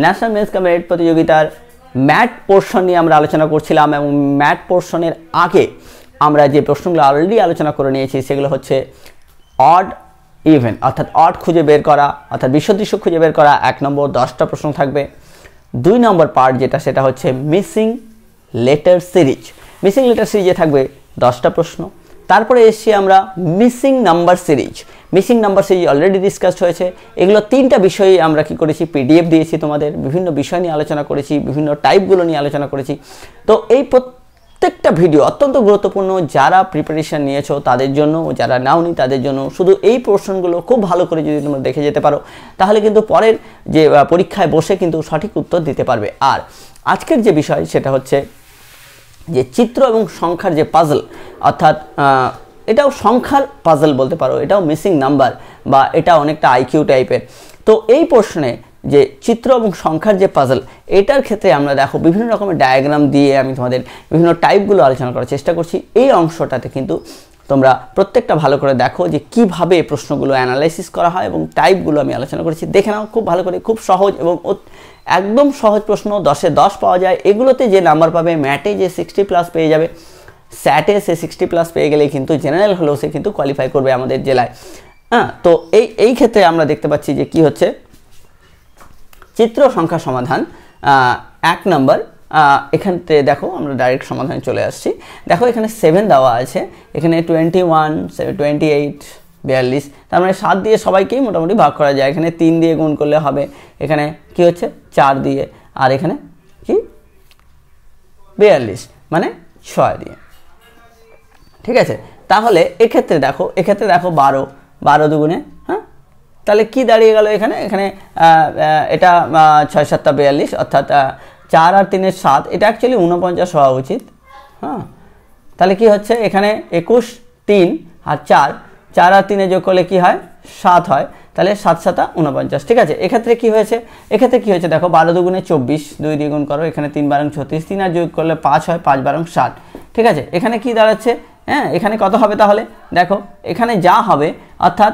National men's kabaddi প্রতিযোগিতার mat portion নিয়ে আমরা আলোচনা করছিলাম এবং ম্যাট পোর্শনের আগে আমরা যে প্রশ্নগুলো অলরেডি আলোচনা করে নিয়েছি সেগুলো হচ্ছে অড ইভেন অর্থাৎ অড খুঁজে বের করা অর্থাৎ বিসদৃশ্য খুঁজে বের করা 1 নম্বর 10টা প্রশ্ন থাকবে। 2 নম্বর পার্ট যেটা সেটা হচ্ছে missing letter series. Missing letter সিরিজে থাকবে 10টা প্রশ্ন। তারপরে এসছি আমরা missing number series. Missing number series already discussed হয়েছে। এগুলো 3টা বিষয়ে আমরা কি করেছি, পিডিএফ দিয়েছি তোমাদের, বিভিন্ন বিষয় নিয়ে আলোচনা করেছি, বিভিন্ন টাইপগুলো নিয়ে আলোচনা করেছি। তো এই প্রত্যেকটা ভিডিও অত্যন্ত গুরুত্বপূর্ণ, যারা প্রিপারেশন নিয়েছো তাদের জন্য, যারা নাওনি তাদের জন্য। শুধু এই প্রশ্নগুলো খুব ভালো করে যদি তোমরা দেখে যেতে পারো তাহলে কিন্তু পরের যে পরীক্ষায় বসে কিন্তু সঠিক উত্তর দিতে পারবে। আর আজকের যে বিষয় সেটা হচ্ছে যে চিত্র এবং সংখ্যার যে পাজল, অর্থাৎ এটাও সংখ্যার পাজল বলতে পারো, এটাও মিসিং নাম্বার বা এটা অনেকটা আইকিউ টাইপের। তো এই প্রশ্নে যে চিত্র এবং সংখ্যার যে পাজল, এটার ক্ষেত্রে আমরা দেখো বিভিন্ন রকমের ডায়াগ্রাম দিয়ে আমি তোমাদের বিভিন্ন টাইপগুলো আলোচনা করার চেষ্টা করছি। এই অংশটাতে কিন্তু তোমরা প্রত্যেকটা ভালো করে দেখো যে কিভাবে প্রশ্নগুলো অ্যানালাইসিস করা হয় এবং টাইপগুলো আমি আলোচনা করেছি, দেখে নাও খুব ভালো করে। খুব সহজ এবং একদম সহজ প্রশ্ন, 10-এ 10 পাওয়া যায়। এগুলোতে যে নাম্বার পাবে, ম্যাটে যে 60+ পেয়ে যাবে, স্যাটে সে 60+ পেয়ে গেলে কিন্তু জেনারেল হলেও সে কিন্তু কোয়ালিফাই করবে আমাদের জেলায়। তো এই ক্ষেত্রে আমরা দেখতে পাচ্ছি যে কি হচ্ছে, চিত্র সংখ্যা সমাধান 1 নম্বর। এখানতে দেখো আমরা ডাইরেক্ট সমাধানে চলে আসছি। দেখো এখানে 7 দেওয়া আছে, এখানে 21, 28, 42, তার মানে 7 দিয়ে সবাইকেই মোটামুটি ভাগ করা যায়। এখানে 3 দিয়ে গুণ করলে হবে, এখানে কি হচ্ছে 4 দিয়ে, আর এখানে কি 42 মানে 6 দিয়ে। ঠিক আছে, তাহলে এক্ষেত্রে দেখো 12 দুগুণে, হ্যাঁ, তাহলে কি দাঁড়িয়ে গেল এখানে এটা 6 7 42, অর্থাৎ 4 আর 3 7, এটা অ্যাকচুয়ালি 49 হওয়া উচিত। হ্যাঁ, তাহলে কি হচ্ছে এখানে 21, 3 আর 4 আর 3 যোগ করলে কি হয় 7 হয়, তাহলে 7 7 49। ঠিক আছে, এক্ষেত্রে কি হয়েছে দেখো 12 দুগুণে 24, 2 দিয়ে গুণ করো, এখানে 3 12 36, 3 আর যোগ করলে 5 হয়, 5 12 60। ঠিক আছে, এখানে কি দাঁড়াচ্ছে, হ্যাঁ, এখানে কত হবে তাহলে দেখো এখানে যা হবে, অর্থাৎ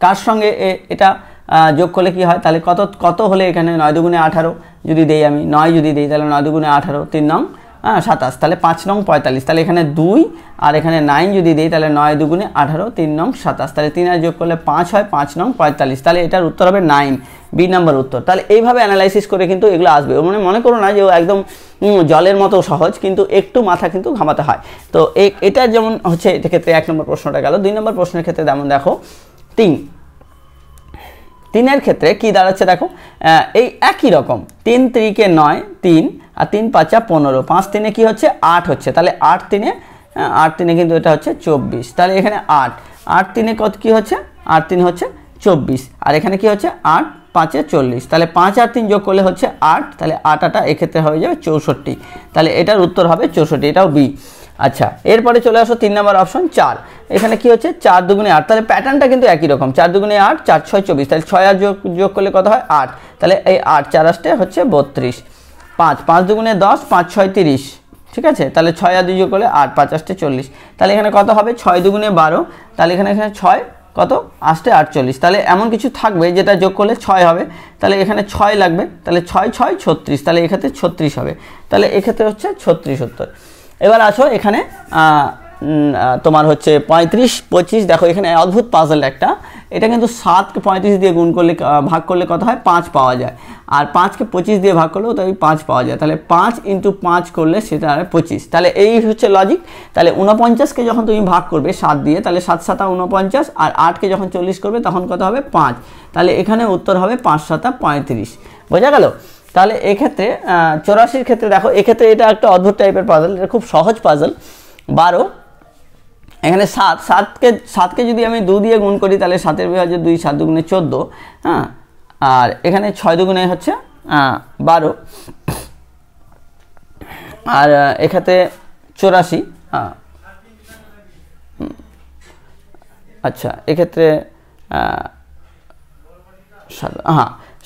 কার সঙ্গে এটা যোগ করলে কি হয়, তাহলে কত হলে এখানে 9 দুগুণে 18 যদি দেই, আমি 9 যদি দিই তাহলে 9 দুগুণে 18, 3 নং 27, তাহলে 5 নং 45, তাহলে এখানে 2 আর এখানে 9 যদি দিই তাহলে 9 দুগুণে 18, 3 নং 27, তাহলে 3 আর যোগ করলে 5 হয়, 5 নং 45, তাহলে এটার উত্তর হবে 9, বি নাম্বার উত্তর। তাহলে এইভাবে অ্যানালাইসিস করে কিন্তু এগুলো আসবে। মনে করো না যে একদম জলের মতো সহজ, কিন্তু একটু মাথা কিন্তু ঘামাতে হয়। তো এটা যেমন হচ্ছে এক্ষেত্রে 1 নম্বর প্রশ্নটা গেল। 2 নম্বর প্রশ্নের ক্ষেত্রে যেমন দেখো 3 ক্ষেত্রে কি দাঁড়াচ্ছে দেখো, এই একই রকম 3 3 9, 3 আর 3 5 15, 5 3 কি হচ্ছে 8 হচ্ছে, তাহলে 8 3 কিন্তু এটা হচ্ছে 24, তাহলে এখানে 8 3 কত কি হচ্ছে, 8 3 হচ্ছে 24, আর এখানে কি হচ্ছে 8 5 40, তাহলে 5 আর 3 যোগ করলে হচ্ছে 8, তাহলে 8 এক্ষেত্রে হয়ে যাবে 64, তাহলে এটার উত্তর হবে 64, এটাও বি। আচ্ছা, এরপরে চলে আসো 3 নম্বর অপশন 4। এখানে কি হচ্ছে 4 দুগুণে 8, তাহলে প্যাটার্নটা কিন্তু একই রকম, 4 দুগুণে 8, 4 6 24, তাহলে 6 আর যোগ করলে কত হয় 8, তাহলে এই 8 4 আসতে হচ্ছে 32, 5 দুগুণে 10, 5 6 30। ঠিক আছে, তাহলে 6 আর 2 যোগ করলে 8, 5 আসতে 40, তাহলে এখানে কত হবে 6 দুগুণে 12, তাহলে এখানে 6 কত আসতে 48, তাহলে এমন কিছু থাকবে যেটা যোগ করলে 6 হবে, তাহলে এখানে 6 লাগবে, তাহলে 6 6 36, তাহলে এক্ষেত্রে 36 হবে, তাহলে এক্ষেত্রে হচ্ছে 36 উত্তর। এবার আসো এখানে তোমার হচ্ছে 35 25, দেখো এখানে অদ্ভুত পাজল একটা, এটা কিন্তু 7কে 35 দিয়ে গুণ করলে ভাগ করলে কত হয় 5 পাওয়া যায়, আর 5কে 25 দিয়ে ভাগ করলেও তাই 5 পাওয়া যায়, তাহলে 5 × 5 করলে সেটা আর 25, তাহলে এই হচ্ছে লজিক। তাহলে 49কে যখন তুমি ভাগ করবে 7 দিয়ে, তাহলে 7 7 49, আর 8কে যখন 40 করবে তখন কত হবে 5, তাহলে এখানে উত্তর হবে 5 7 35। বোঝা গেল? তাহলে এক্ষেত্রে 84 ক্ষেত্রে দেখো, এক্ষেত্রে এটা একটা অদ্ভুত টাইপের পাজল, এটা খুব সহজ পাজল। 12, এখানে 7কে যদি আমি 2 দিয়ে গুণ করি তাহলে 7 এর বিভাজ্য 2, 7 দুগুণে 14, হ্যাঁ, আর এখানে 6 দুগুণে হচ্ছে 12, আর এক্ষেত্রে 84, আচ্ছা এক্ষেত্রে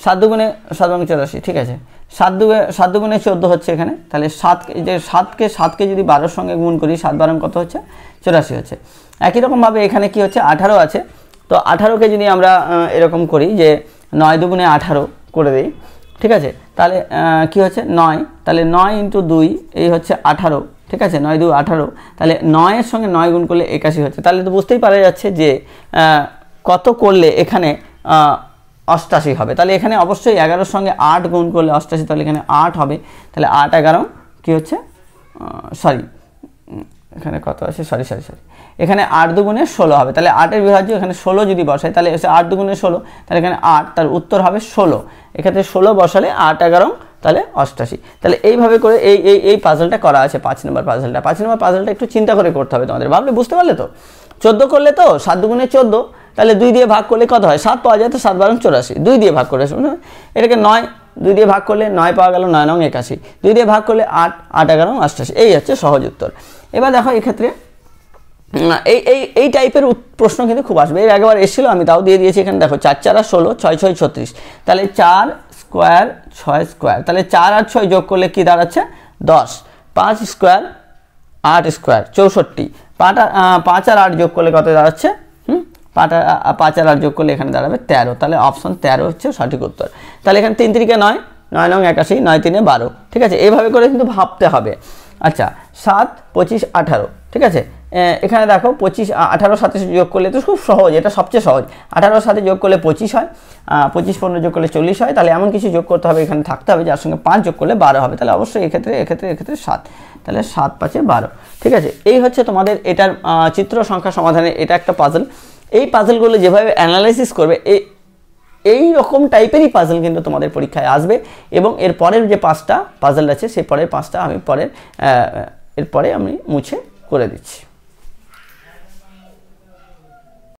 7 দুগুণে 84, ঠিক আছে, 7 দুগুণে 14 হচ্ছে এখানে, তাহলে 7কে যদি 12 সঙ্গে গুণ করি 7 12 কত হচ্ছে 84 হচ্ছে। একই রকমভাবে এখানে কি হচ্ছে 18 আছে, তো 18কে যদি আমরা এরকম করি যে 9 দুগুণে 18 করে দিই, ঠিক আছে। তাহলে কি হচ্ছে 9, তাহলে 9 × 2 এই হচ্ছে 18, ঠিক আছে। 9 2 18, তাহলে 9 এর সঙ্গে 9 গুণ করলে 81 হচ্ছে। তাহলে তো বুঝতেই পারা যাচ্ছে যে কত করলে এখানে 88 হবে। তাহলে এখানে অবশ্যই 11 সঙ্গে 8 গুণ করলে 88, তাহলে এখানে 8 হবে। তাহলে 8 11 কি হচ্ছে, সরি এখানে কত আছে, সরি এখানে 8 দুগুণে 16 হবে। তাহলে 8 এর বিভাজ্য এখানে 16 যদি বসাই তাহলে এসে 8 দুগুণে 16, তাহলে এখানে 8, তার উত্তর হবে 16। এক্ষেত্রে 16 বসালে 8 11 তাহলে 88। তাহলে এইভাবে করে এই পাজলটা করা আছে 5 নম্বর পাজলটা। 5 নম্বর পাজলটা একটু চিন্তা করে করতে হবে তোমাদের, ভাবলে বুঝতে পারলে তো। 14 করলে তো 7 দুগুণে 14, তাহলে 2 দিয়ে ভাগ করলে কত হয়, 7 পাওয়া যায়, তো 7 12 84, 2 দিয়ে ভাগ করে এটাকে 9, 2 দিয়ে ভাগ করলে 9 পাওয়া গেল, 9 9 81, 2 দিয়ে ভাগ করলে 8 8 11 88। এই হচ্ছে সহজ উত্তর। এবার দেখো এক্ষেত্রে এই টাইপের প্রশ্ন কিন্তু খুব আসবে। এর একবার এসেছিল, আমি তাও দিয়ে দিয়েছি। এখানে দেখো 4 4 16, 6 6 36, তাহলে 4 স্কোয়ার 6 স্কোয়ার, তাহলে 4 আর 6 যোগ করলে কি দাঁড়াচ্ছে 10, 5 স্কোয়ার 8 স্কোয়ার 64, 5 আর 8 যোগ করলে কত দাঁড়াচ্ছে, 5 আর 8 যোগ করলে এখানে দাঁড়াবে 13। তাহলে অপশন 13 হচ্ছে সঠিক উত্তর। তাহলে এখানে 3 3 9, 9 9 81, 9 3 12, ঠিক আছে। এইভাবে করে কিন্তু ভাবতে হবে। আচ্ছা 7 25 18, ঠিক আছে। এখানে দেখো 25 18 সাথে যোগ করলে তো খুব সহজ, এটা সবচেয়ে সহজ। 18 সাথে যোগ করলে 25 হয়, 25 15 যোগ করলে 40 হয়। তাহলে এমন কিছু যোগ করতে হবে, এখানে থাকতে হবে যার সঙ্গে 5 যোগ করলে 12 হবে। তাহলে অবশ্যই এক্ষেত্রে 7, তাহলে 7 5 12, ঠিক আছে। এই হচ্ছে তোমাদের এটার চিত্র সংখ্যা সমাধানের এটা একটা পাজল। এই পাজলগুলো যেভাবে অ্যানালাইসিস করবে এই রকম টাইপেরই পাজল কিন্তু তোমাদের পরীক্ষায় আসবে। এবং এর পরের যে 5টা পাজল আছে সেই পরের 5টা আমি এরপরে আমি মুছে করে দিচ্ছি।